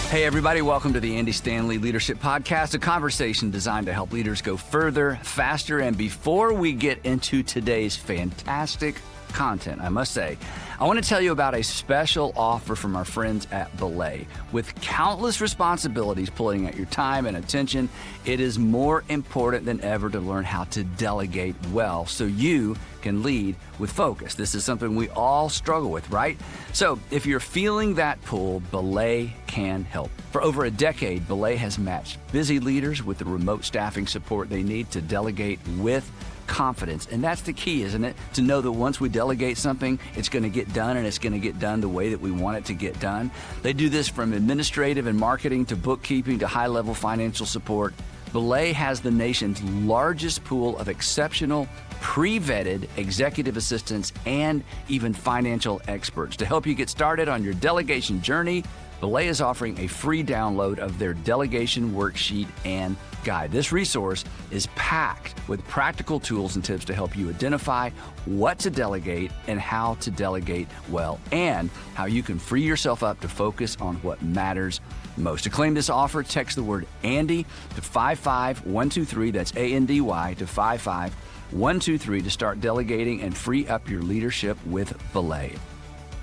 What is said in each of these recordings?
Hey everybody, welcome to the Andy Stanley Leadership Podcast, a conversation designed to help leaders go further, faster, and before we get into today's fantastic content, I must say, I want to tell you about a special offer from our friends at Belay. With countless responsibilities pulling at your time and attention, it is more important than ever to learn how to delegate well so you can lead with focus. This is something we all struggle with, right? So if you're feeling that pull, Belay can help. For over a decade, Belay has matched busy leaders with the remote staffing support they need to delegate with confidence. And that's the key, isn't it? To know that once we delegate something, it's going to get done, and it's going to get done the way that we want it to get done. They do this from administrative and marketing to bookkeeping to high-level financial support. Belay has the nation's largest pool of exceptional, pre-vetted executive assistants and even financial experts. To help you get started on your delegation journey, Belay is offering a free download of their delegation worksheet and guide. This resource is packed with practical tools and tips to help you identify what to delegate and how to delegate well, and how you can free yourself up to focus on what matters most. To claim this offer, text the word Andy to 55123, that's ANDY, to 55123 to start delegating and free up your leadership with Belay.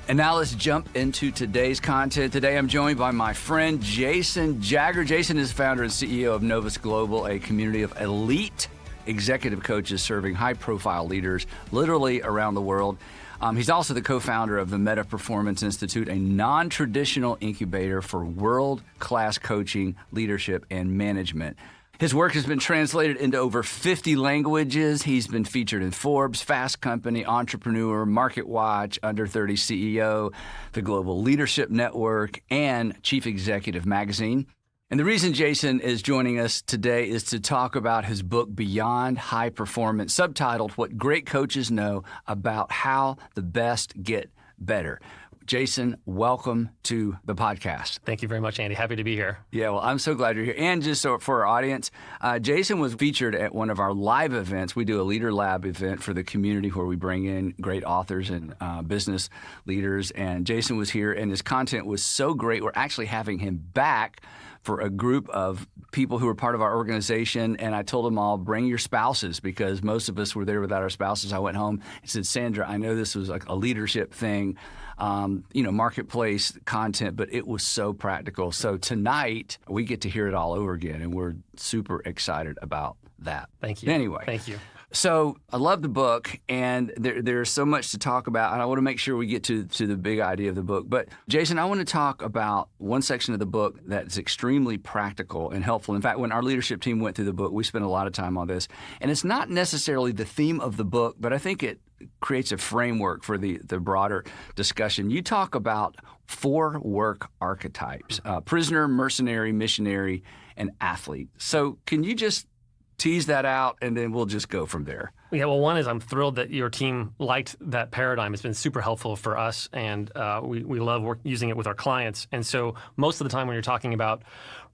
And now let's jump into today's content. Today I'm joined by my friend Jason Jaggard. Jason is founder and CEO of Novus Global, a community of elite executive coaches serving high-profile leaders literally around the world. He's also the co-founder of the Meta Performance Institute, a non-traditional incubator for world-class coaching, leadership, and management. His work has been translated into over 50 languages. He's been featured in Forbes, Fast Company, Entrepreneur, MarketWatch, Under 30 CEO, the Global Leadership Network, and Chief Executive Magazine. And the reason Jason is joining us today is to talk about his book, Beyond High Performance, subtitled What Great Coaches Know About How the Best Get Better. Jason, welcome to the podcast. Thank you very much, Andy. Happy to be here. Yeah, well, I'm so glad you're here. And just so for our audience, Jason was featured at one of our live events. We do a Leader Lab event for the community where we bring in great authors and business leaders. And Jason was here, and his content was so great. We're actually having him back for a group of people who are part of our organization. And I told them all, bring your spouses, because most of us were there without our spouses. I went home and said, Sandra, I know this was like a leadership thing, marketplace content, but it was so practical. So tonight we get to hear it all over again, and we're super excited about that. Thank you. Anyway. Thank you. So I love the book, and there's so much to talk about, and I want to make sure we get to the big idea of the book. But Jason, I want to talk about one section of the book that's extremely practical and helpful. In fact, when our leadership team went through the book, we spent a lot of time on this. And it's not necessarily the theme of the book, but I think it creates a framework for the broader discussion. You talk about 4 work archetypes: prisoner, mercenary, missionary, and athlete. So can you just tease that out, and then we'll just go from there? Yeah, well, one is I'm thrilled that your team liked that paradigm. It's been super helpful for us, and we love using it with our clients. And so most of the time when you're talking about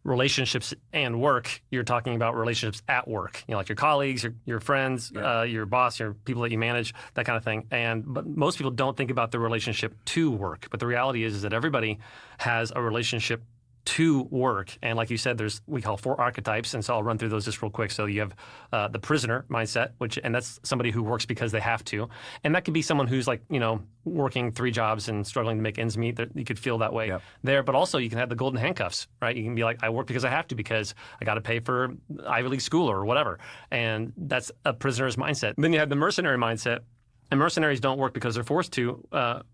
relationships and work, you're talking about relationships at work, like your colleagues, your friends, your boss, your people that you manage, that kind of thing. But most people don't think about the relationship to work. But the reality is that everybody has a relationship to work. And like you said, we call 4 archetypes, and so I'll run through those just real quick. So you have the prisoner mindset, and that's somebody who works because they have to. And that could be someone who's working 3 jobs and struggling to make ends meet. That you could feel that way there. But also you can have the golden handcuffs, right? You can be like, I work because I have to, because I got to pay for Ivy League school or whatever. And that's a prisoner's mindset. Then you have the mercenary mindset. And mercenaries don't work because they're forced to.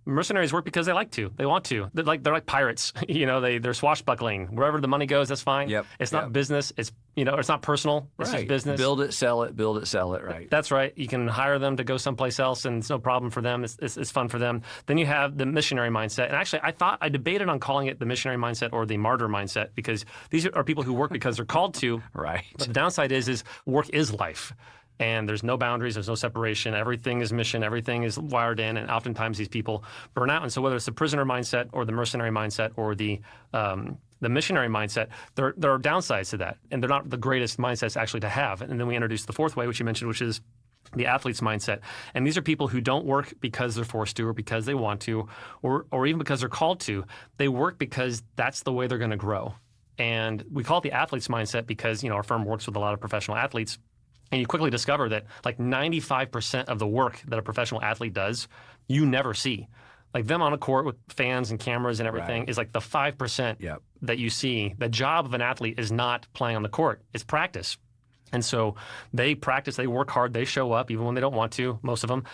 Mercenaries work because they like to. They want to. They're like pirates. They're swashbuckling. Wherever the money goes, that's fine. It's not business. It's not personal. It's just business. Build it, sell it. Build it, sell it. Right. That's right. You can hire them to go someplace else, and it's no problem for them. It's fun for them. Then you have the missionary mindset. And actually, I debated on calling it the missionary mindset or the martyr mindset, because these are people who work because they're called to. Right. But the downside is work is life. And there's no boundaries, there's no separation. Everything is mission, everything is wired in, and oftentimes these people burn out. And so whether it's the prisoner mindset or the mercenary mindset or the missionary mindset, there are downsides to that, and they're not the greatest mindsets actually to have. And then we introduce the 4th way, which you mentioned, which is the athlete's mindset. And these are people who don't work because they're forced to or because they want to or even because they're called to. They work because that's the way they're going to grow. And we call it the athlete's mindset because, our firm works with a lot of professional athletes. And you quickly discover that like 95% of the work that a professional athlete does, you never see. Like them on a court with fans and cameras and everything is like the 5% that you see. The job of an athlete is not playing on the court. It's practice. And so they practice, they work hard, they show up even when they don't want to, most of them,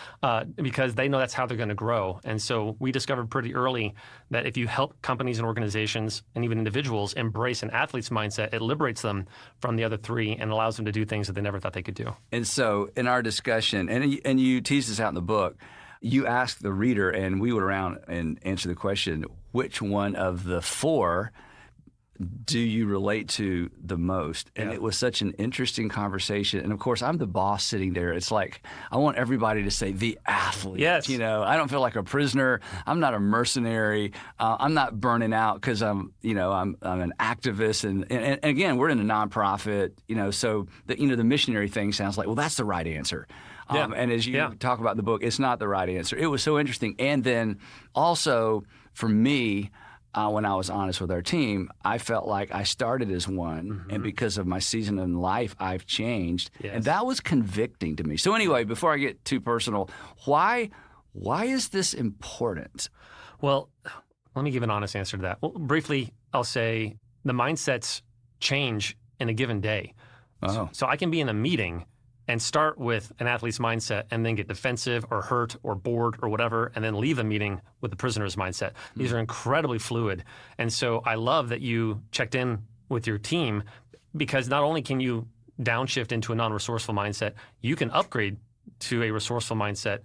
because they know that's how they're going to grow. And so we discovered pretty early that if you help companies and organizations and even individuals embrace an athlete's mindset, it liberates them from the other three and allows them to do things that they never thought they could do. And so in our discussion, and you teased this out in the book, you asked the reader, and we went around and answered the question, which one of the four do you relate to the most? And it was such an interesting conversation. And of course, I'm the boss sitting there. It's like, I want everybody to say the athlete. Yes. I don't feel like a prisoner. I'm not a mercenary. I'm not burning out because I'm an activist. And again, we're in a nonprofit, so the missionary thing sounds like, well, that's the right answer. And as you talk about the book, it's not the right answer. It was so interesting. And then also for me, when I was honest with our team, I felt like I started as one, and because of my season in life, I've changed. Yes. And that was convicting to me. So anyway, before I get too personal, why is this important? Well, let me give an honest answer to that. Well, briefly, I'll say the mindsets change in a given day. Oh. So I can be in a meeting and start with an athlete's mindset and then get defensive or hurt or bored or whatever, and then leave the meeting with the prisoner's mindset. These are incredibly fluid. And so I love that you checked in with your team, because not only can you downshift into a non-resourceful mindset, you can upgrade to a resourceful mindset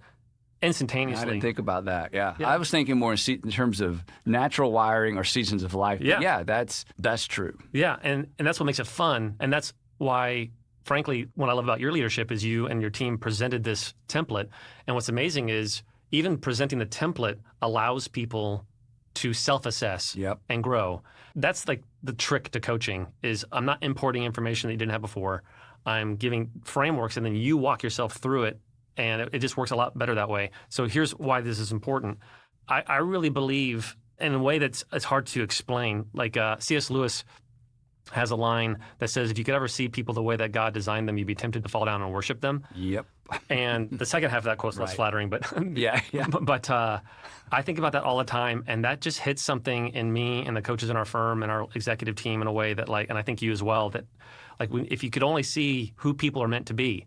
instantaneously. I didn't think about that. Yeah. I was thinking more in terms of natural wiring or seasons of life. Yeah, that's true. Yeah, and that's what makes it fun. And that's why, frankly, what I love about your leadership is you and your team presented this template. And what's amazing is even presenting the template allows people to self-assess and grow. That's like the trick to coaching is I'm not importing information that you didn't have before. I'm giving frameworks and then you walk yourself through it. And it just works a lot better that way. So here's why this is important. I really believe in a way it's hard to explain. Like C.S. Lewis has a line that says, if you could ever see people the way that God designed them, you'd be tempted to fall down and worship them. Yep. And the second half of that quote's less flattering, but but I think about that all the time, and that just hits something in me and the coaches in our firm and our executive team in a way that and I think you as well, that if you could only see who people are meant to be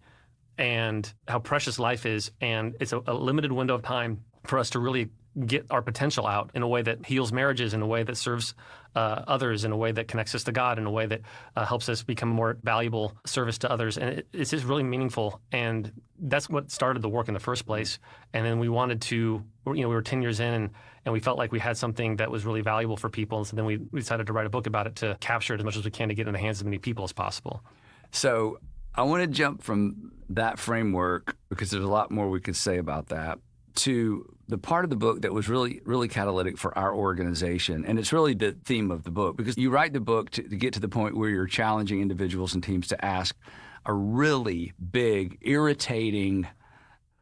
and how precious life is, and it's a limited window of time for us to really get our potential out in a way that heals marriages, in a way that serves others, in a way that connects us to God, in a way that helps us become a more valuable service to others. And it's just really meaningful. And that's what started the work in the first place. And then we wanted to, we were 10 years in and we felt like we had something that was really valuable for people. And so then we decided to write a book about it to capture it as much as we can to get in the hands of as many people as possible. So I want to jump from that framework, because there's a lot more we could say about that, to the part of the book that was really, really catalytic for our organization. And it's really the theme of the book, because you write the book to get to the point where you're challenging individuals and teams to ask a really big, irritating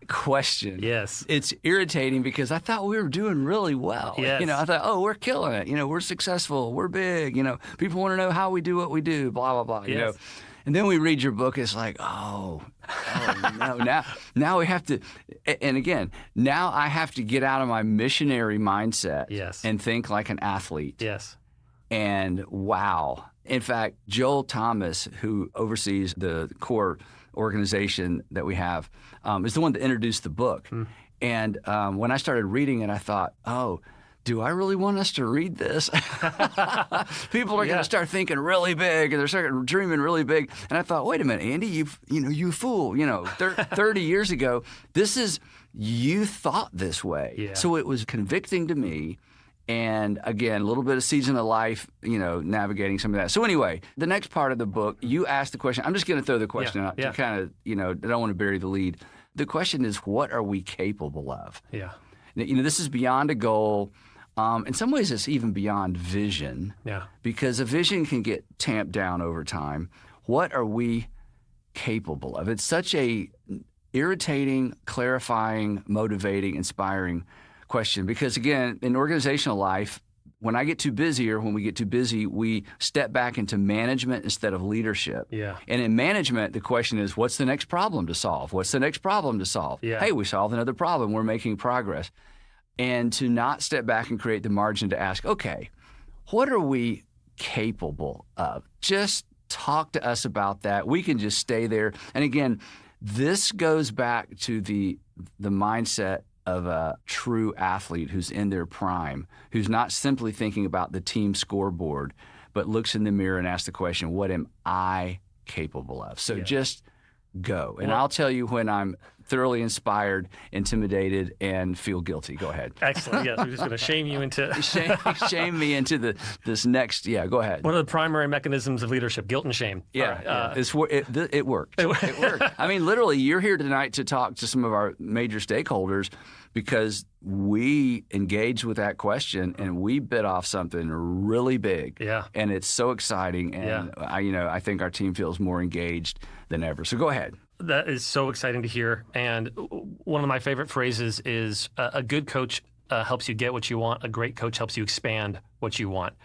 question. Yes. It's irritating because I thought we were doing really well. Yes. I thought, we're killing it. We're successful. We're big. People want to know how we do what we do, blah, blah, blah. Yes. And then we read your book, it's like, no, now we have to, and again, now I have to get out of my missionary mindset and think like an athlete. Yes. And wow. In fact, Joel Thomas, who oversees the core organization that we have, is the one that introduced the book. And when I started reading it, I thought, do I really want us to read this? People are going to start thinking really big, and they're starting dreaming really big. And I thought, wait a minute, Andy, you fool. 30 years ago, you thought this way. Yeah. So it was convicting to me. And again, a little bit of season of life, navigating some of that. So anyway, the next part of the book, you asked the question. I'm just going to throw the question out to kind of, I don't want to bury the lead. The question is, what are we capable of? Yeah. This is beyond a goal. In some ways, it's even beyond vision. Yeah. Because a vision can get tamped down over time. What are we capable of? It's such a irritating, clarifying, motivating, inspiring question. Because again, in organizational life, when I get too busy or when we get too busy, we step back into management instead of leadership. Yeah. And in management, the question is, what's the next problem to solve? What's the next problem to solve? Yeah. Hey, we solved another problem. We're making progress. And to not step back and create the margin to ask, okay, what are we capable of? Just talk to us about that. We can just stay there. And again, this goes back to the mindset of a true athlete who's in their prime, who's not simply thinking about the team scoreboard, but looks in the mirror and asks the question, what am I capable of? So just go. And I'll tell you when I'm thoroughly inspired, intimidated, and feel guilty. Go ahead. Excellent. Yes, we're just going to shame you into... shame me into this next... Yeah, go ahead. One of the primary mechanisms of leadership, guilt and shame. Yeah, it worked. It worked. I mean, literally, you're here tonight to talk to some of our major stakeholders because we engaged with that question and we bit off something really big. Yeah. And it's so exciting. And I think our team feels more engaged than ever. So go ahead. That is so exciting to hear. And one of my favorite phrases is a good coach helps you get what you want. A great coach helps you expand what you want.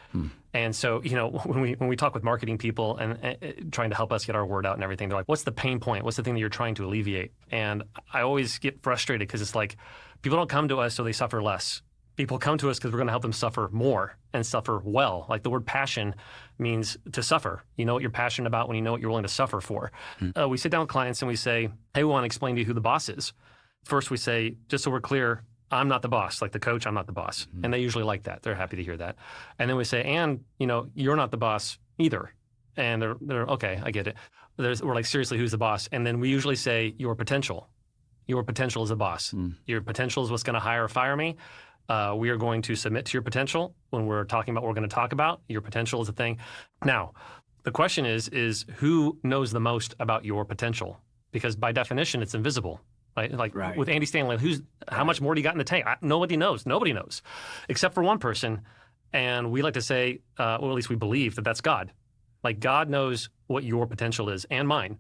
And so, when we talk with marketing people and trying to help us get our word out and everything, they're like, what's the pain point? What's the thing that you're trying to alleviate? And I always get frustrated because it's like, people don't come to us so they suffer less. People come to us because we're going to help them suffer more and suffer well. Like the word passion means to suffer. You know what you're passionate about when you know what you're willing to suffer for. We sit down with clients and we say, hey, we want to explain to you who the boss is. First we say, just so we're clear, I'm not the boss. Like the coach, I'm not the boss. And they usually like that. They're happy to hear that. And then we say, and you're not the boss either. And they're okay, I get it. We're like, seriously, who's the boss? And then we usually say, your potential. Your potential is the boss. Your potential is what's going to hire or fire me. We are going to submit to your potential when we're talking about what we're going to talk about. Your potential is a thing. Now, the question is who knows the most about your potential? Because by definition, it's invisible. Right? Like with Andy Stanley, how much more do you got in the tank? Nobody knows. Nobody knows, except for one person. And we like to say, or at least we believe that that's God. Like God knows what your potential is and mine.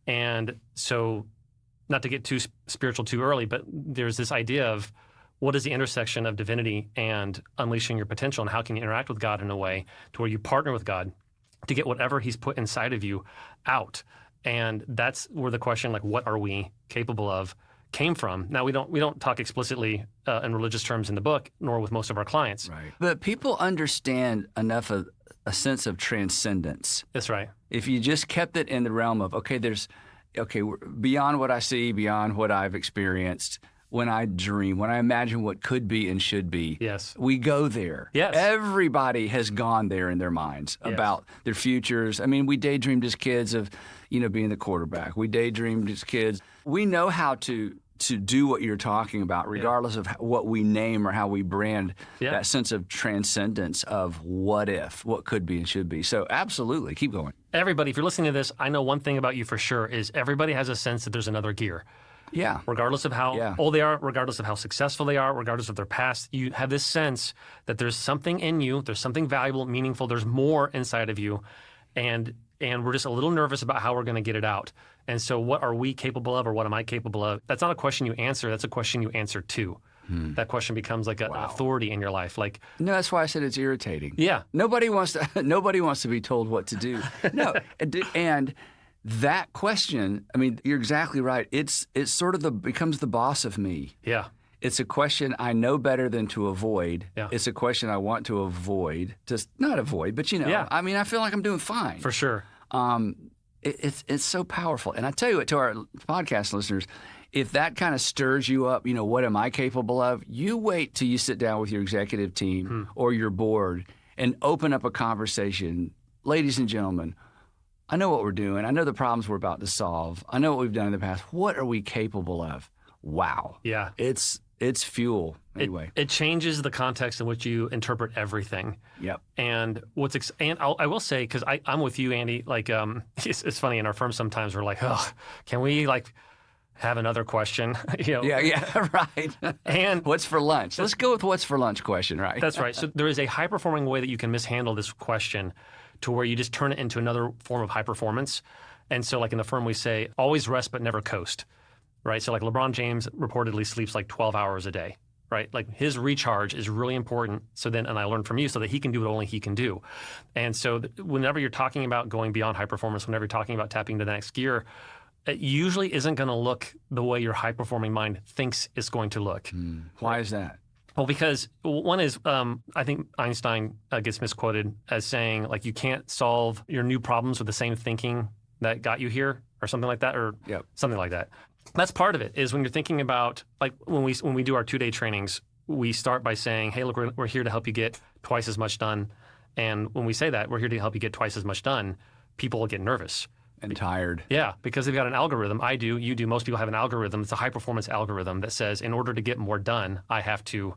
And so, not to get too spiritual too early, but there's this idea of what is the intersection of divinity and unleashing your potential, and how can you interact with God in a way to where you partner with God to get whatever He's put inside of you out. And that's where the question, like, what are we capable of, came from. Now, we don't talk explicitly in religious terms in the book, nor with most of our clients. Right. But people understand enough of a sense of transcendence. That's right. If you just kept it in the realm of, beyond what I see, beyond what I've experienced, when I dream, when I imagine what could be and should be, we go there. Yes. Everybody has gone there in their minds about their futures. I mean, we daydreamed as kids of, being the quarterback. We daydreamed as kids. We know how to do what you're talking about, regardless of what we name or how we brand that sense of transcendence of what if, what could be and should be. So absolutely, keep going. Everybody, if you're listening to this, I know one thing about you for sure is everybody has a sense that there's another gear. Yeah. Regardless of how old they are, regardless of how successful they are, regardless of their past, you have this sense that there's something in you, there's something valuable, meaningful, there's more inside of you, and we're just a little nervous about how we're going to get it out. And so what are we capable of, or what am I capable of? That's not a question you answer, that's a question you answer to. That question becomes like an authority in your life. Like, no, that's why I said it's irritating. Yeah. Nobody wants to be told what to do. No. And that question, I mean, you're exactly right. It's sort of becomes the boss of me. Yeah. It's a question I know better than to avoid. Yeah. It's a question I want to avoid. Just not avoid, but I mean, I feel like I'm doing fine. For sure. It's so powerful. And I tell you what, to our podcast listeners, if that kind of stirs you up, what am I capable of? You wait till you sit down with your executive team or your board and open up a conversation. Ladies and gentlemen, I know what we're doing. I know the problems we're about to solve. I know what we've done in the past. What are we capable of? Wow. Yeah. It's fuel. Anyway. It changes the context in which you interpret everything. Yep. And I will say, because I'm with you, Andy, like it's funny, in our firm sometimes we're like, oh, can we have another question? Yeah, right. And what's for lunch? Let's go with what's for lunch question, right? That's right. So there is a high-performing way that you can mishandle this question to where you just turn it into another form of high performance. And so like in the firm we say, always rest but never coast. right? So like LeBron James reportedly sleeps like 12 hours a day, right? Like his recharge is really important. So then, and I learned from you so that he can do what only he can do. And so whenever you're talking about going beyond high performance, whenever you're talking about tapping into the next gear, it usually isn't going to look the way your high performing mind thinks it's going to look. Why is that? Well, because one is, I think Einstein gets misquoted as saying, like, you can't solve your new problems with the same thinking that got you here, or something like that, or something like that. That's part of it, is when you're thinking about, like, when we do our 2-day trainings, we start by saying, hey, look, we're here to help you get twice as much done. And when we say that, we're here to help you get twice as much done, people will get nervous. And tired. Yeah, because they've got an algorithm. I do, you do, most people have an algorithm. It's a high-performance algorithm that says, in order to get more done, I have to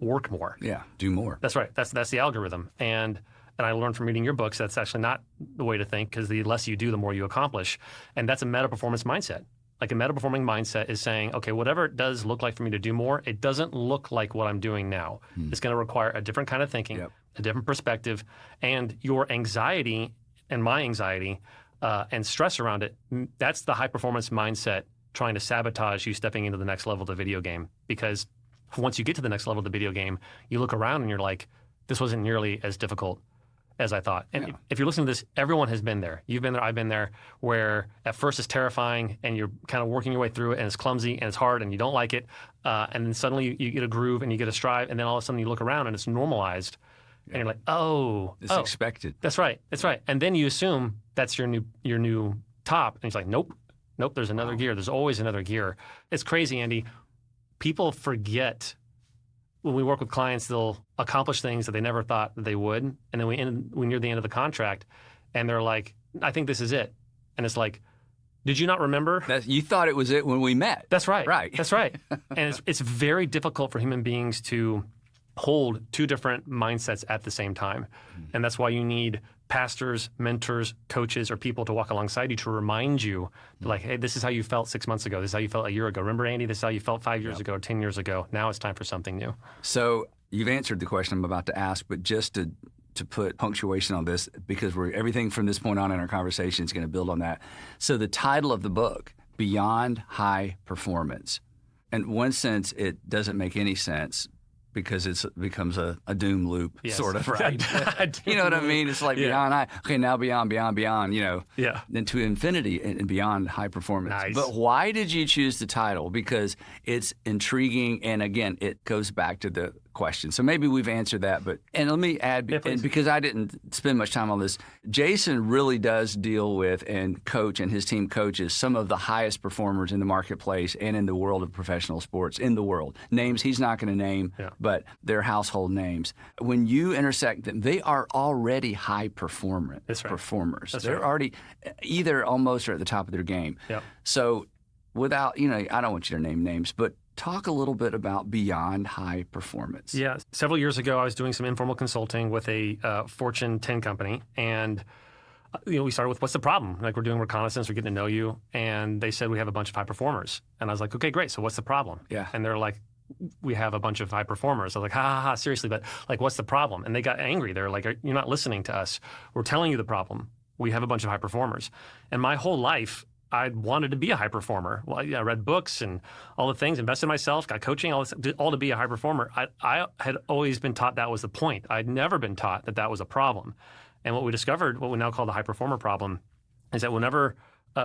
work more. Yeah, do more. That's right. That's the algorithm. And I learned from reading your books that's actually not the way to think, because the less you do, the more you accomplish. And that's a meta-performance mindset. Like a meta-performing mindset is saying, okay, whatever it does look like for me to do more, it doesn't look like what I'm doing now. It's going to require a different kind of thinking, a different perspective, and your anxiety and my anxiety and stress around it. That's the high-performance mindset trying to sabotage you stepping into the next level of the video game. Because once you get to the next level of the video game, you look around and you're like, this wasn't nearly as difficult as I thought. And if you're listening to this, everyone has been there. You've been there, I've been there, where at first it's terrifying and you're kind of working your way through it and it's clumsy and it's hard and you don't like it. And then suddenly you get a groove and you get a stride, and then all of a sudden you look around and it's normalized. And you're like, it's expected. That's right. That's right. And then you assume that's your new top. And it's like, nope, there's another gear. There's always another gear. It's crazy, Andy. People forget when we work with clients, they'll accomplish things that they never thought they would. And then we near the end of the contract and they're like, I think this is it. And it's like, did you not remember? You thought it was it when we met. That's right. Right. That's right. And it's very difficult for human beings to hold two different mindsets at the same time. And that's why you need pastors, mentors, coaches, or people to walk alongside you to remind you, like, hey, this is how you felt 6 months ago. This is how you felt a year ago. Remember, Andy, this is how you felt 5 years ago, 10 years ago. Now it's time for something new. So you've answered the question I'm about to ask, but just to put punctuation on this, because everything from this point on in our conversation is going to build on that. So the title of the book, Beyond High Performance. In one sense, it doesn't make any sense, because it becomes a doom loop, sort of, right? You know what I mean? It's like beyond high. Okay, now beyond, then to infinity and beyond high performance. Nice. But why did you choose the title? Because it's intriguing, and again, it goes back to the question. So maybe we've answered that, and let me add, and because I didn't spend much time on this, Jason really does deal with and coach, and his team coaches some of the highest performers in the marketplace and in the world of professional sports in the world. Names he's not going to name, but they're household names. When you intersect them, they are already high performers. They're already either almost or at the top of their game. So without, I don't want you to name names, but talk a little bit about Beyond High Performance. Yeah. Several years ago, I was doing some informal consulting with a Fortune 10 company, and we started with, what's the problem? Like, we're doing reconnaissance, we're getting to know you, and they said, we have a bunch of high performers. And I was like, okay, great. So what's the problem? And they're like, we have a bunch of high performers. I was like, ha, seriously, but like, what's the problem? And they got angry. They're like, you're not listening to us. We're telling you the problem. We have a bunch of high performers. And my whole life, I wanted to be a high performer. Well, I read books and all the things, invested in myself, got coaching, all to be a high performer. I had always been taught that was the point. I'd never been taught that was a problem. And what we discovered, what we now call the high performer problem, is that whenever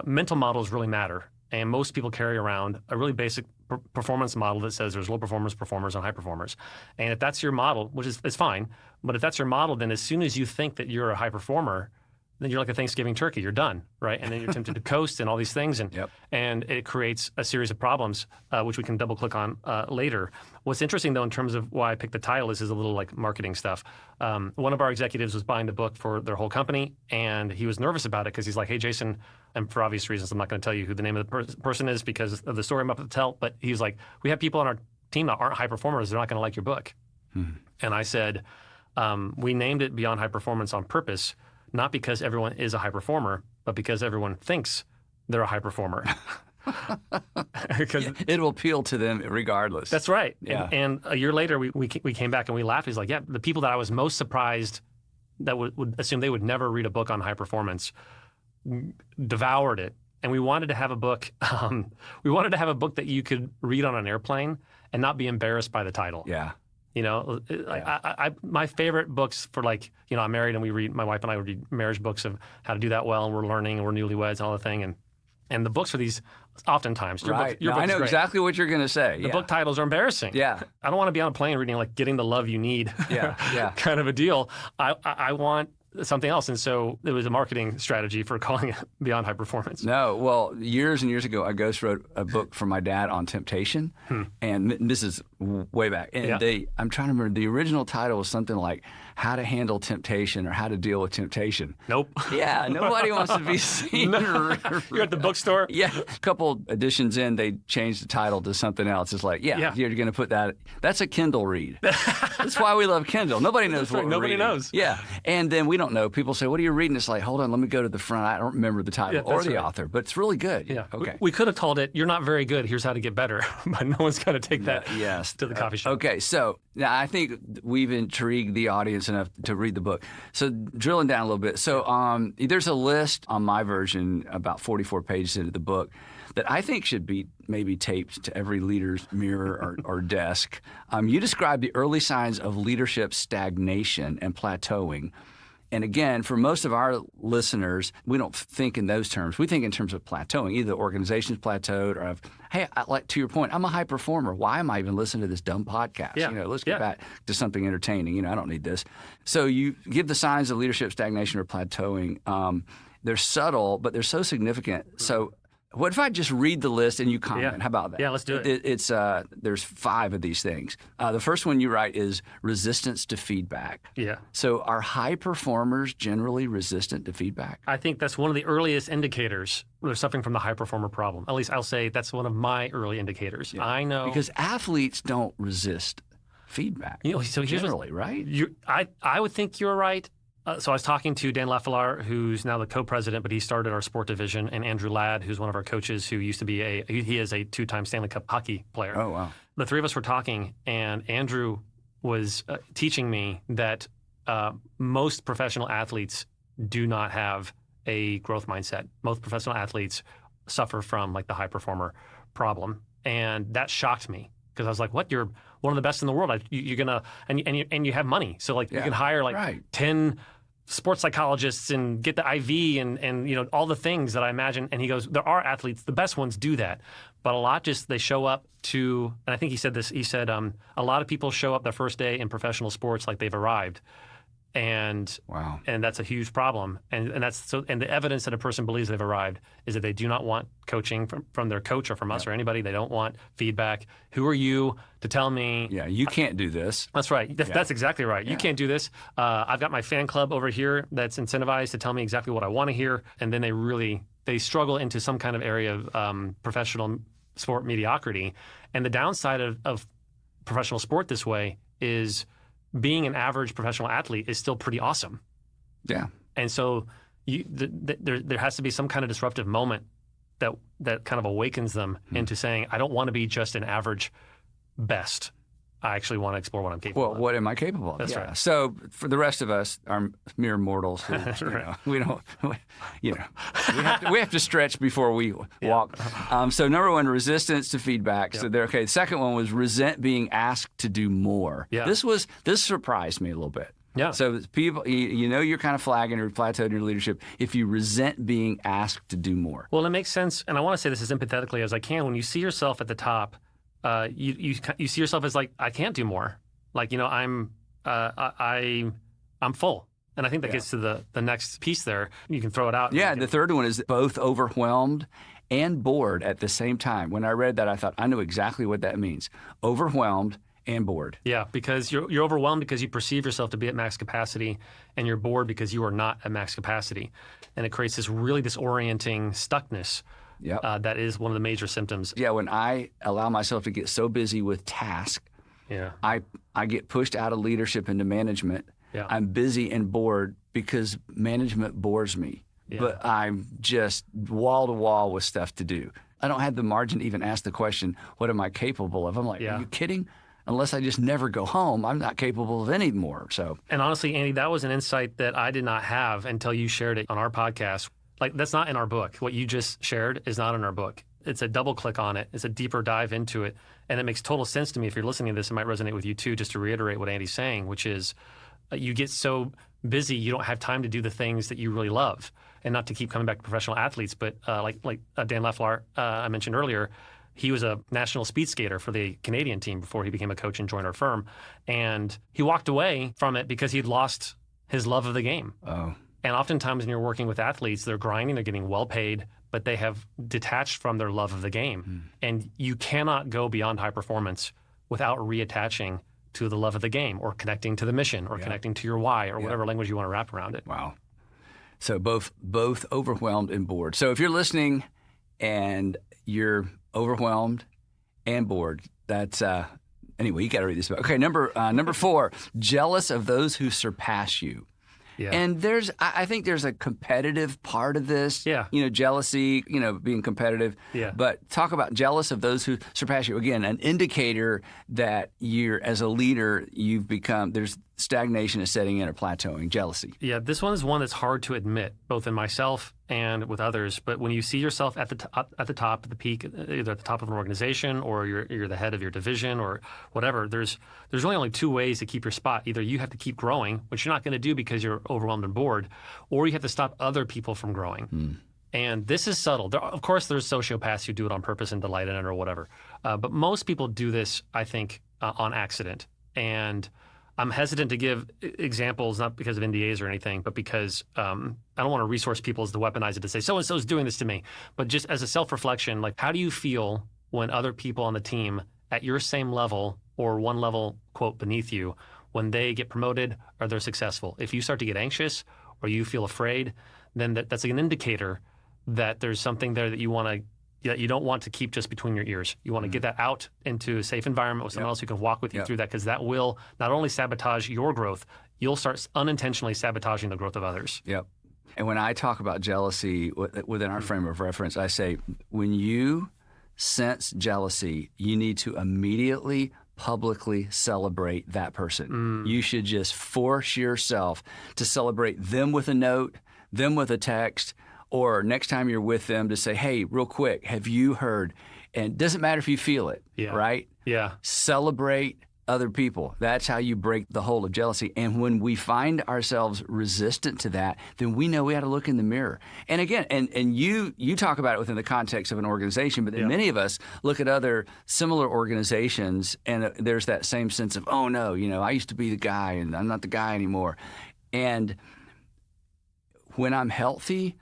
mental models really matter, and most people carry around a really basic performance model that says there's low performers, performers, and high performers. And if that's your model, which is fine, but if that's your model, then as soon as you think that you're a high performer, then you're like a Thanksgiving turkey. You're done, right? And then you're tempted to coast and all these things, and it creates a series of problems, which we can double click on later. What's interesting, though, in terms of why I picked the title, is a little like marketing stuff. One of our executives was buying the book for their whole company, and he was nervous about it because he's like, hey, Jason, and for obvious reasons, I'm not going to tell you who the name of the person is because of the story I'm about to tell, but he's like, we have people on our team that aren't high performers. They're not going to like your book. And I said, we named it Beyond High Performance on purpose, not because everyone is a high performer, but because everyone thinks they're a high performer. It will appeal to them regardless. That's right. And a year later, we came back and we laughed. He's like, yeah, the people that I was most surprised that would assume they would never read a book on high performance devoured it And we wanted to have a book. We wanted to have a book that you could read on an airplane and not be embarrassed by the title. Yeah. You know, my favorite books for I'm married and my wife and I read marriage books of how to do that well, and we're learning and we're newlyweds and all the thing. And the books for these, oftentimes, your book I know is great. exactly what you're going to say. The book titles are embarrassing. Yeah. I don't want to be on a plane reading Getting the Love You Need. Yeah. kind of a deal. I want something else. And so it was a marketing strategy for calling it Beyond High Performance. No, well, years and years ago, I ghost wrote a book for my dad on temptation, and this is way back. And I'm trying to remember, the original title was something like How to Handle Temptation or How to Deal with Temptation. Nope. Yeah, nobody wants to be seen. You're at the bookstore? Yeah. A couple editions in, they changed the title to something else. It's like, you're going to put that. That's a Kindle read. That's why we love Kindle. Nobody knows what we're Nobody reading. knows. Yeah. And then we don't know. People say, what are you reading? It's like, hold on, let me go to the front. I don't remember the title or the author, but it's really good. Yeah. Okay. We could have called it, You're Not Very Good, Here's How to Get Better. But no one's going to take that to the coffee shop. Okay. So now I think we've intrigued the audience enough to read the book. So drilling down a little bit. So there's a list on my version, about 44 pages into the book, that I think should be maybe taped to every leader's mirror or desk. You describe the early signs of leadership stagnation and plateauing. And again, for most of our listeners, we don't think in those terms. We think in terms of plateauing. Either the organization's plateaued or, hey, to your point, I'm a high performer. Why am I even listening to this dumb podcast? Yeah. Let's get back to something entertaining. I don't need this. So you give the signs of leadership stagnation or plateauing. They're subtle, but they're so significant. So what if I just read the list and you comment? Yeah. How about that? Yeah, let's do it. There's 5 of these things. The first one you write is resistance to feedback. Yeah. So are high performers generally resistant to feedback? I think that's one of the earliest indicators they're suffering from the high performer problem. At least I'll say that's one of my early indicators. Yeah. I know. Because athletes don't resist feedback. So generally, right? I would think you're right. So I was talking to Dan Lafillard, who's now the co-president, but he started our sport division, and Andrew Ladd, who's one of our coaches, who used to be he is a 2-time Stanley Cup hockey player. Oh, wow. The 3 of us were talking, and Andrew was teaching me that most professional athletes do not have a growth mindset. Most professional athletes suffer from the high performer problem, and that shocked me. Because I was like, "What? You're one of the best in the world. You're gonna, and you have money, so you can hire 10 sports psychologists and get the IV and all the things that I imagine." And he goes, "There are athletes, the best ones do that, but a lot they show up to." And I think he said this. He said, "A lot of people show up their first day in professional sports like they've arrived." And wow, and that's a huge problem. And that's so. And the evidence that a person believes they've arrived is that they do not want coaching from their coach or from us or anybody. They don't want feedback. Who are you to tell me? Yeah, you can't do this. That's right. That's exactly right. You can't do this. I've got my fan club over here that's incentivized to tell me exactly what I want to hear. And then they struggle into some kind of area of professional sport mediocrity. And the downside of professional sport this way is being an average professional athlete is still pretty awesome. Yeah. And so there has to be some kind of disruptive moment that kind of awakens them into saying, I don't want to be just an average best. I actually want to explore what I'm capable of. What am I capable of? That's right. So for the rest of us, our mere mortals, we don't, we have to stretch before we walk. So number 1, resistance to feedback. So okay. The second one was resent being asked to do more. Yeah. This surprised me a little bit. Yeah. So people, you're kind of flagging or plateaued in your leadership if you resent being asked to do more. Well, it makes sense, and I want to say this as empathetically as I can. When you see yourself at the top, you see yourself as I can't do more. I'm full. And I think that gets to the next piece there. You can throw it out. Yeah, the third one is both overwhelmed and bored at the same time. When I read that, I thought, I know exactly what that means. Overwhelmed and bored. Yeah, because you're overwhelmed because you perceive yourself to be at max capacity, and you're bored because you are not at max capacity. And it creates this really disorienting stuckness. Yep. That is one of the major symptoms. Yeah, when I allow myself to get so busy with tasks, I get pushed out of leadership into management. Yeah. I'm busy and bored because management bores me. Yeah. But I'm just wall to wall with stuff to do. I don't have the margin to even ask the question, what am I capable of? I'm like, are you kidding? Unless I just never go home, I'm not capable of any more. So, and honestly, Andy, that was an insight that I did not have until you shared it on our podcast. like that's not in our book. What you just shared is not in our book. It's a double click on it. It's a deeper dive into it. And it makes total sense to me. If you're listening to this, it might resonate with you too, just to reiterate what Andy's saying, which is you get so busy, you don't have time to do the things that you really love. And not to keep coming back to professional athletes, but like Dan Leffler, I mentioned earlier, he was a national speed skater for the Canadian team before he became a coach and joined our firm. And he walked away from it because he'd lost his love of the game. Oh. And oftentimes when you're working with athletes, they're grinding, they're getting well paid, but they have detached from their love of the game. And you cannot go beyond high performance without reattaching to the love of the game or connecting to the mission or connecting to your why or whatever language you want to wrap around it. Wow. So both overwhelmed and bored. So if you're listening and you're overwhelmed and bored, that's anyway, you got to read this book. Okay, number 4, jealous of those who surpass you. Yeah. And I think there's a competitive part of this. Yeah. Jealousy, being competitive. Yeah. But talk about jealous of those who surpass you. Again, an indicator that as a leader, there's stagnation is setting in or plateauing, jealousy. Yeah, this one is one that's hard to admit, both in myself and with others. But when you see yourself at the top, at the peak, either at the top of an organization or you're the head of your division or whatever, there's really only 2 ways to keep your spot. Either you have to keep growing, which you're not going to do because you're overwhelmed and bored, or you have to stop other people from growing. And this is subtle. Of course, there's sociopaths who do it on purpose and delight in it or whatever. But most people do this, I think, on accident. And I'm hesitant to give examples, not because of NDAs or anything, but because I don't want to resource people as to weaponize it to say, so-and-so's doing this to me. But just as a self-reflection, like, how do you feel when other people on the team at your same level or one level, quote, beneath you, when they get promoted or they're successful? If you start to get anxious or you feel afraid, then that's an indicator that there's something there that you don't want to keep just between your ears. You want to get that out into a safe environment with someone else who can walk with you through that, because that will not only sabotage your growth, you'll start unintentionally sabotaging the growth of others. Yep. And when I talk about jealousy within our frame of reference, I say when you sense jealousy, you need to immediately publicly celebrate that person. You should just force yourself to celebrate them with a note, them with a text, or next time you're with them to say, hey, real quick, have you heard? And it doesn't matter if you feel it, right? Yeah. Celebrate other people. That's how you break the hold of jealousy. And when we find ourselves resistant to that, then we know we got to look in the mirror. And again, and you talk about it within the context of an organization, but then many of us look at other similar organizations and there's that same sense of, oh no, I used to be the guy and I'm not the guy anymore. And when I'm healthy,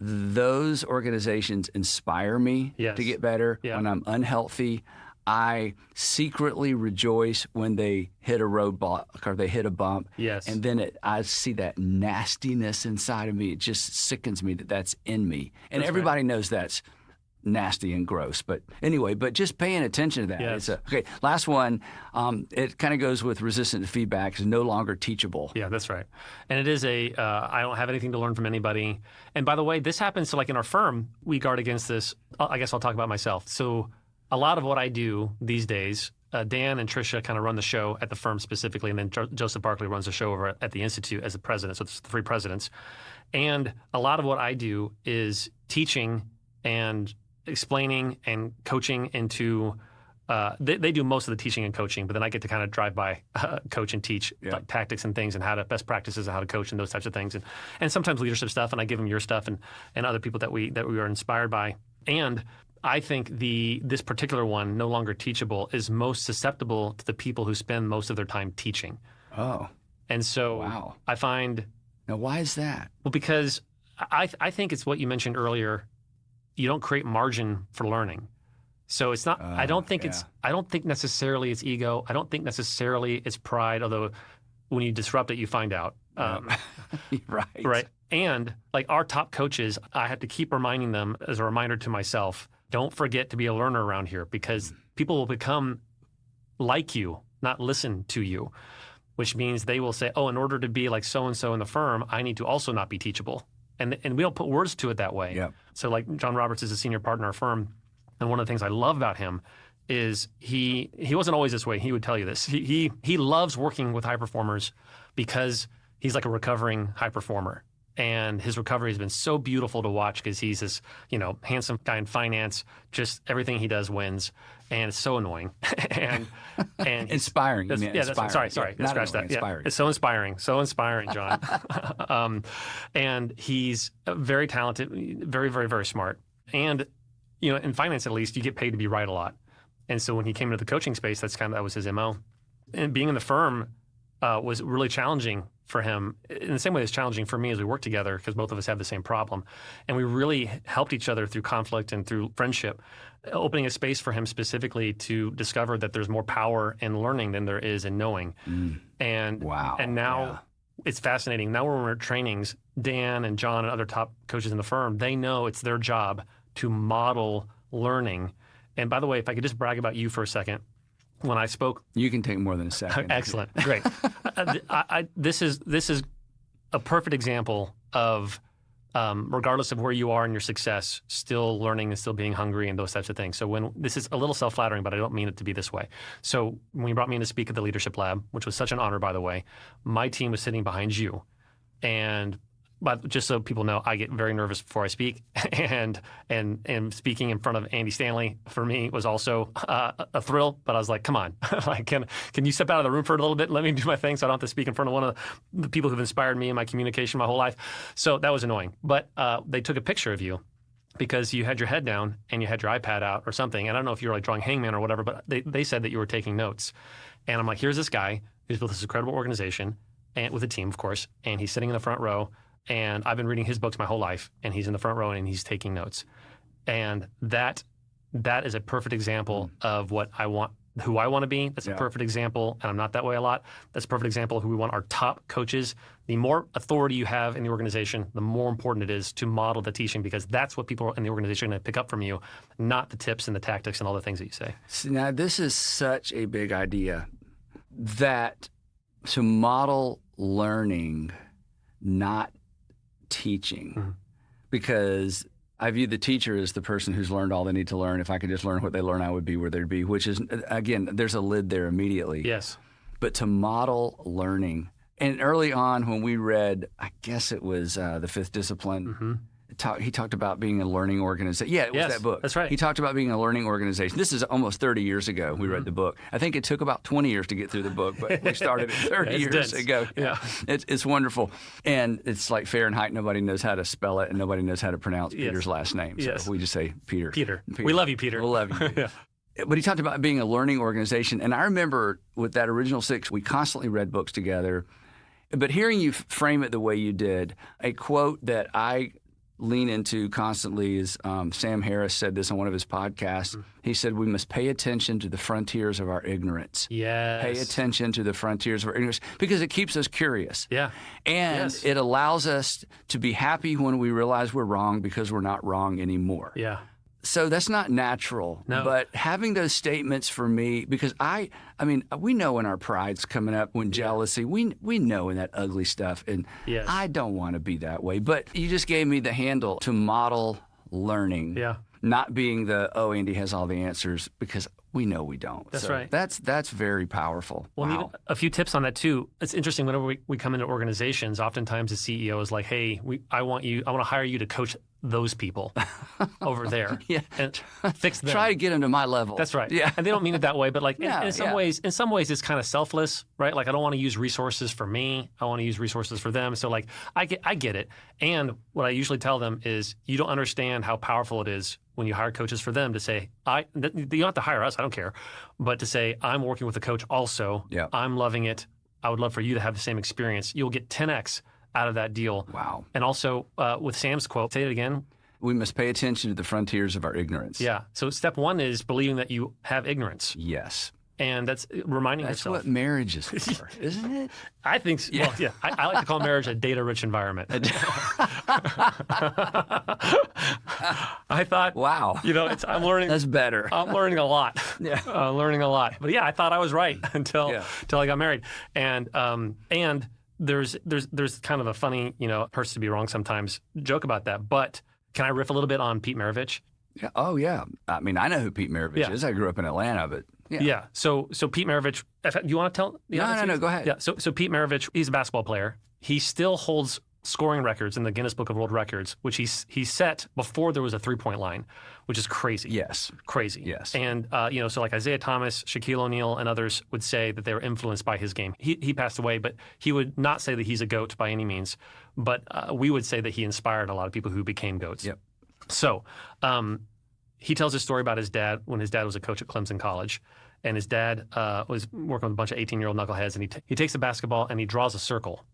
those organizations inspire me to get better. When I'm unhealthy, I secretly rejoice when they hit a roadblock or they hit a bump. Yes. And then I see that nastiness inside of me. It just sickens me that that's in me. And everybody knows that's nasty and gross. But anyway, just paying attention to that. Yes. Okay, last one. It kind of goes with resistant to feedback. Is no longer teachable. Yeah, that's right. And it is I don't have anything to learn from anybody. And by the way, this happens. So like in our firm, we guard against this. I guess I'll talk about myself. So a lot of what I do these days, Dan and Tricia kind of run the show at the firm specifically, and then Joseph Barkley runs the show over at the Institute as the president. So it's the 3 presidents. And a lot of what I do is teaching and explaining and coaching into they do most of the teaching and coaching, but then I get to kind of drive by coach and teach like tactics and things and how to best practices and how to coach and those types of things, and sometimes leadership stuff, and I give them your stuff and other people that we are inspired by. And I think this particular one, no longer teachable, is most susceptible to the people who spend most of their time teaching. Oh. And so I find... Now, why is that? Well, because I think it's what you mentioned earlier. You don't create margin for learning. So it's not, I don't think necessarily it's ego. I don't think necessarily it's pride, although when you disrupt it, you find out. Right. Right. And like our top coaches, I have to keep reminding them as a reminder to myself, don't forget to be a learner around here, because people will become like you, not listen to you, which means they will say, oh, in order to be like so-and-so in the firm, I need to also not be teachable. And we don't put words to it that way. Yep. So like John Roberts is a senior partner in our firm, and one of the things I love about him is he wasn't always this way. He would tell you this. He loves working with high performers because he's like a recovering high performer. And his recovery has been so beautiful to watch because he's this, handsome guy in finance. Just everything he does wins, and it's so annoying and inspiring. Sorry, scratch that. Inspiring. Yeah, it's so inspiring, John. And he's very talented, very, very, very smart. And in finance at least, you get paid to be right a lot. And so when he came into the coaching space, that was his MO. And being in the firm was really challenging for him in the same way it's challenging for me as we work together because both of us have the same problem. And we really helped each other through conflict and through friendship, opening a space for him specifically to discover that there's more power in learning than there is in knowing. And now it's fascinating. Now when we're at trainings, Dan and John and other top coaches in the firm, they know it's their job to model learning. And by the way, if I could just brag about you for a second, when I spoke, you can take more than a second. Excellent, great. This is a perfect example of, regardless of where you are in your success, still learning and still being hungry and those types of things. So when this is a little self-flattering, but I don't mean it to be this way. So when you brought me in to speak at the Leadership Lab, which was such an honor, by the way, my team was sitting behind you, but just so people know, I get very nervous before I speak, and speaking in front of Andy Stanley for me was also a thrill. But I was like, come on, can you step out of the room for a little bit? Let me do my thing, so I don't have to speak in front of one of the people who've inspired me in my communication my whole life. So that was annoying. But they took a picture of you because you had your head down and you had your iPad out or something. And I don't know if you were like drawing hangman or whatever, but they said that you were taking notes. And I'm like, here's this guy who's built this incredible organization and with a team, of course, and he's sitting in the front row. And I've been reading his books my whole life, and he's in the front row and he's taking notes. And that is a perfect example of what I want, who I want to be. That's a perfect example, and I'm not that way a lot. That's a perfect example of who we want our top coaches. The more authority you have in the organization, the more important it is to model the teaching, because that's what people in the organization are going to pick up from you, not the tips and the tactics and all the things that you say. Now, this is such a big idea that to model learning, not teaching, because I view the teacher as the person who's learned all they need to learn. If I could just learn what they learn, I would be where they'd be, which is, again, there's a lid there immediately. Yes. But to model learning, and early on when we read, I guess it was The Fifth Discipline, he talked about being a learning organization. Yeah, it was that book. That's right. He talked about being a learning organization. This is almost 30 years ago we read the book. I think it took about 20 years to get through the book, but we started it 30 years ago. Yeah. It's wonderful. And it's like Fahrenheit. Nobody knows how to spell it, and nobody knows how to pronounce Peter's last name. So we just say Peter. Peter. We love you, Peter. We love you. But he talked about being a learning organization. And I remember with that original 6, we constantly read books together. But hearing you frame it the way you did, a quote that I lean into constantly is Sam Harris said this on one of his podcasts. He said, we must pay attention to the frontiers of our ignorance. Yes. Pay attention to the frontiers of our ignorance because it keeps us curious. Yeah. And it allows us to be happy when we realize we're wrong because we're not wrong anymore. Yeah. So that's not natural. No. But having those statements for me, because I mean, we know when our pride's coming up, when jealousy, we know in that ugly stuff. And I don't want to be that way. But you just gave me the handle to model learning. Yeah. Not being Andy has all the answers, because we know we don't. That's so right. That's very powerful. Well, wow. Even a few tips on that too. It's interesting whenever we come into organizations, oftentimes the CEO is like, hey, I want to hire you to coach those people over there and fix them. Try to get them to my level. That's right. Yeah. And they don't mean it that way, but like in some ways it's kind of selfless, right? Like I don't want to use resources for me. I want to use resources for them. So like I get it. And what I usually tell them is you don't understand how powerful it is when you hire coaches for them to say, you don't have to hire us, I don't care, but to say, I'm working with a coach also. Yeah. I'm loving it. I would love for you to have the same experience. You'll get 10x out of that deal. Wow. And also with Sam's quote, say it again. We must pay attention to the frontiers of our ignorance. Yeah. So step 1 is believing that you have ignorance. Yes. And that's reminding yourself. That's what marriage is for, isn't it? I think so. Yeah. Well, yeah. I like to call marriage a data-rich environment. I thought, wow. I'm learning. That's better. I'm learning a lot. Yeah. Learning a lot. But yeah, I thought I was right until I got married. And there's kind of a funny, hurts to be wrong sometimes, joke about that. But can I riff a little bit on Pete Maravich? Yeah. Oh, yeah. I mean, I know who Pete Maravich is. I grew up in Atlanta, but yeah. So Pete Maravich, do you want to tell the audience? No, go ahead. Yeah. So Pete Maravich, he's a basketball player. He still holds scoring records in the Guinness Book of World Records, which he set before there was a three-point line, which is crazy. Yes. Crazy. Yes. And, so like Isaiah Thomas, Shaquille O'Neal, and others would say that they were influenced by his game. He passed away, but he would not say that he's a GOAT by any means. But we would say that he inspired a lot of people who became GOATs. Yep. So he tells his story about his dad when his dad was a coach at Clemson College. And his dad was working with a bunch of 18-year-old knuckleheads, and he takes a basketball and he draws a circle.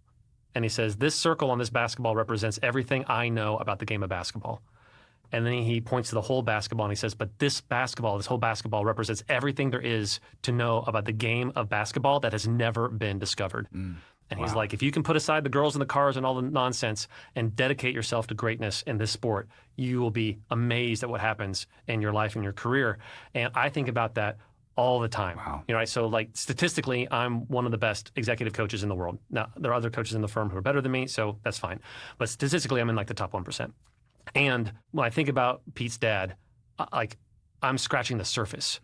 And he says, this circle on this basketball represents everything I know about the game of basketball. And then he points to the whole basketball and he says, but this whole basketball represents everything there is to know about the game of basketball that has never been discovered. And he's like, if you can put aside the girls and the cars and all the nonsense and dedicate yourself to greatness in this sport, you will be amazed at what happens in your life and your career. And I think about that all the time. Wow. Right? So like statistically, I'm one of the best executive coaches in the world. Now, there are other coaches in the firm who are better than me, so that's fine. But statistically, I'm in like the top 1%. And when I think about Pete's dad, I'm scratching the surface.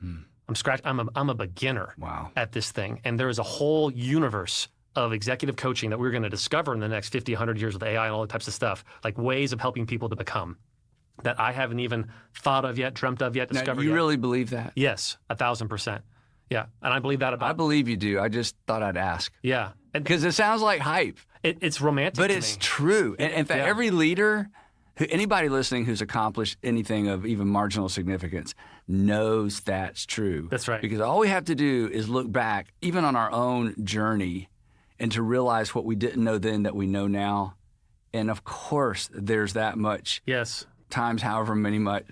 I'm a beginner at this thing. And there is a whole universe of executive coaching that we're going to discover in the next 50, 100 years with AI and all that types of stuff, like ways of helping people to become that I haven't even thought of yet, dreamt of yet, discovered yet. You really believe that? Yes, 1,000%. Yeah, and I believe that about... I believe you do. I just thought I'd ask. Yeah. Because it sounds like hype. It's romantic but to it's me. true. And in fact, every leader, anybody listening who's accomplished anything of even marginal significance knows that's true. That's right. Because all we have to do is look back, even on our own journey, and to realize what we didn't know then that we know now. And of course, there's that much... Yes. Times however much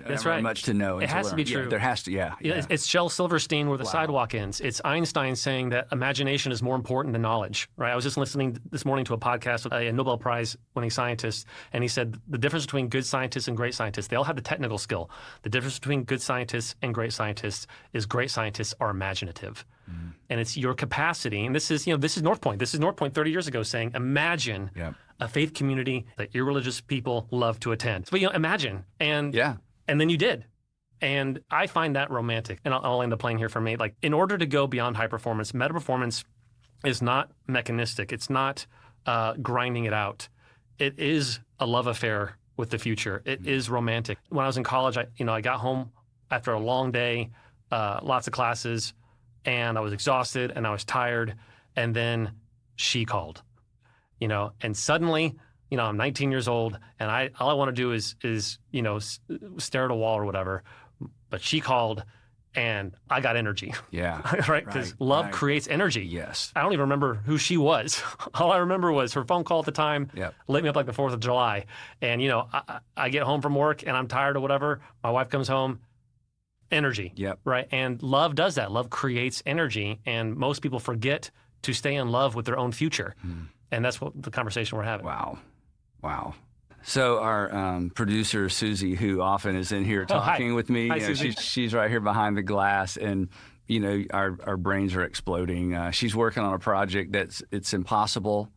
to know. And it has to be true. Yeah, there has to, yeah. It's Shel Silverstein where the sidewalk ends. It's Einstein saying that imagination is more important than knowledge, right? I was just listening this morning to a podcast with a Nobel Prize winning scientist, and he said the difference between good scientists and great scientists, they all have the technical skill. The difference between good scientists and great scientists is great scientists are imaginative. And it's your capacity, and this is North Point. This is North Point 30 years ago saying, imagine a faith community that irreligious people love to attend. But imagine, and then you did. And I find that romantic. And I'll land the plane here for me. Like, in order to go beyond high performance, meta performance is not mechanistic. It's not grinding it out. It is a love affair with the future. It is romantic. When I was in college, I got home after a long day, lots of classes, and I was exhausted and I was tired. And then she called, and suddenly, I'm 19 years old and all I want to do is stare at a wall or whatever. But she called and I got energy. Yeah. Right? Because love creates energy. Yes. I don't even remember who she was. All I remember was her phone call at the time, lit me up like the 4th of July. And, I get home from work and I'm tired or whatever. My wife comes home. Energy, right? And love does that. Love creates energy, and most people forget to stay in love with their own future. And that's what the conversation we're having. Wow. So our producer, Susie, who often is in here talking with me, she's right here behind the glass, and our brains are exploding. She's working on a project it's impossible.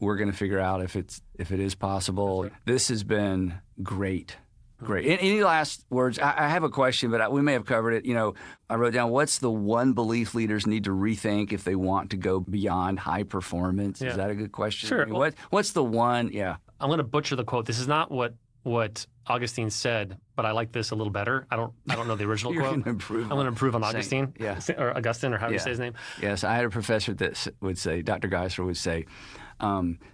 We're going to figure out if it is possible. Right. This has been great. Great. Any last words? I have a question, but we may have covered it. I wrote down, what's the one belief leaders need to rethink if they want to go beyond high performance? Yeah. Is that a good question? Sure. What's the one? Yeah. I'm going to butcher the quote. This is not what Augustine said, but I like this a little better. I don't know the original quote. I'm going to improve on Augustine. Yeah. Or Augustine, or how do you say his name? Yes. I had a professor that would say, Dr. Geisler would say,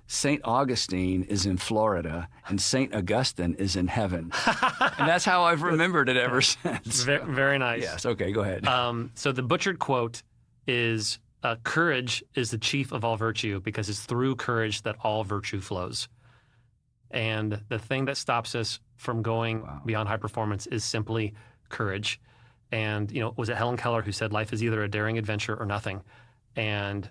St. Augustine is in Florida and St. Augustine is in heaven. And that's how I've remembered it ever since. Very nice. Yes. Okay, go ahead. So the butchered quote is, courage is the chief of all virtue because it's through courage that all virtue flows. And the thing that stops us from going beyond high performance is simply courage. And, was it Helen Keller who said life is either a daring adventure or nothing? And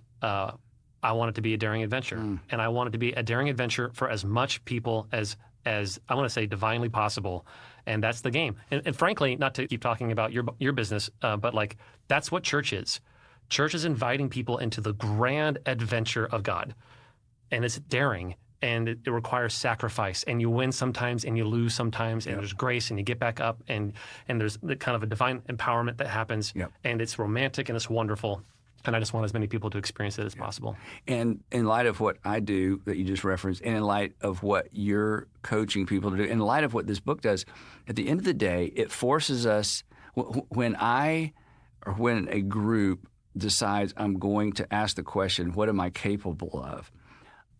I want it to be a daring adventure. And I want it to be a daring adventure for as much people as I want to say divinely possible. And that's the game. And frankly, not to keep talking about your business, but that's what church is. Church is inviting people into the grand adventure of God. And it's daring. And it requires sacrifice, and you win sometimes, and you lose sometimes, and there's grace, and you get back up, and there's the kind of a divine empowerment that happens, and it's romantic and it's wonderful. And I just want as many people to experience it as possible. And in light of what I do that you just referenced, and in light of what you're coaching people to do, in light of what this book does, at the end of the day, it forces us, when a group decides I'm going to ask the question, what am I capable of?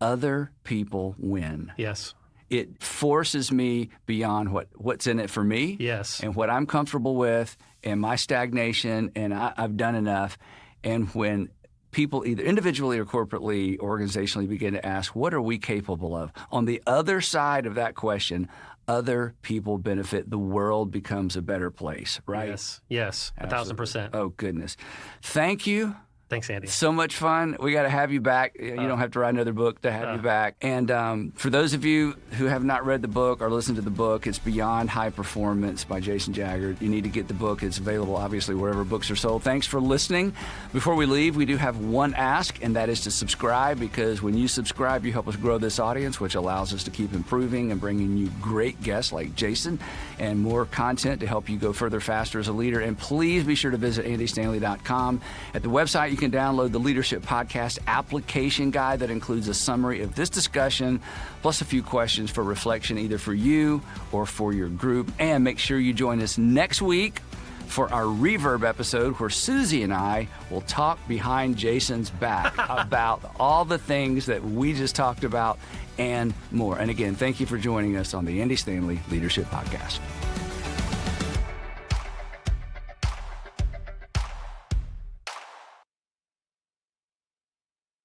Other people win. Yes. It forces me beyond what's in it for me. Yes. And what I'm comfortable with and my stagnation, and I've done enough. And when people either individually or corporately, organizationally begin to ask, what are we capable of? On the other side of that question, other people benefit. The world becomes a better place, right? Yes, 1,000%. Oh, goodness. Thank you. Thanks, Andy. So much fun. We got to have you back. You don't have to write another book to have you back. And for those of you who have not read the book or listened to the book, it's Beyond High Performance by Jason Jaggard. You need to get the book. It's available, obviously, wherever books are sold. Thanks for listening. Before we leave, we do have one ask, and that is to subscribe, because when you subscribe, you help us grow this audience, which allows us to keep improving and bringing you great guests like Jason and more content to help you go further, faster as a leader. And please be sure to visit andystanley.com. At the website, you can download the Leadership Podcast application guide that includes a summary of this discussion, plus a few questions for reflection, either for you or for your group. And make sure you join us next week for our Reverb episode, where Susie and I will talk behind Jason's back about all the things that we just talked about and more. And again, thank you for joining us on the Andy Stanley Leadership Podcast.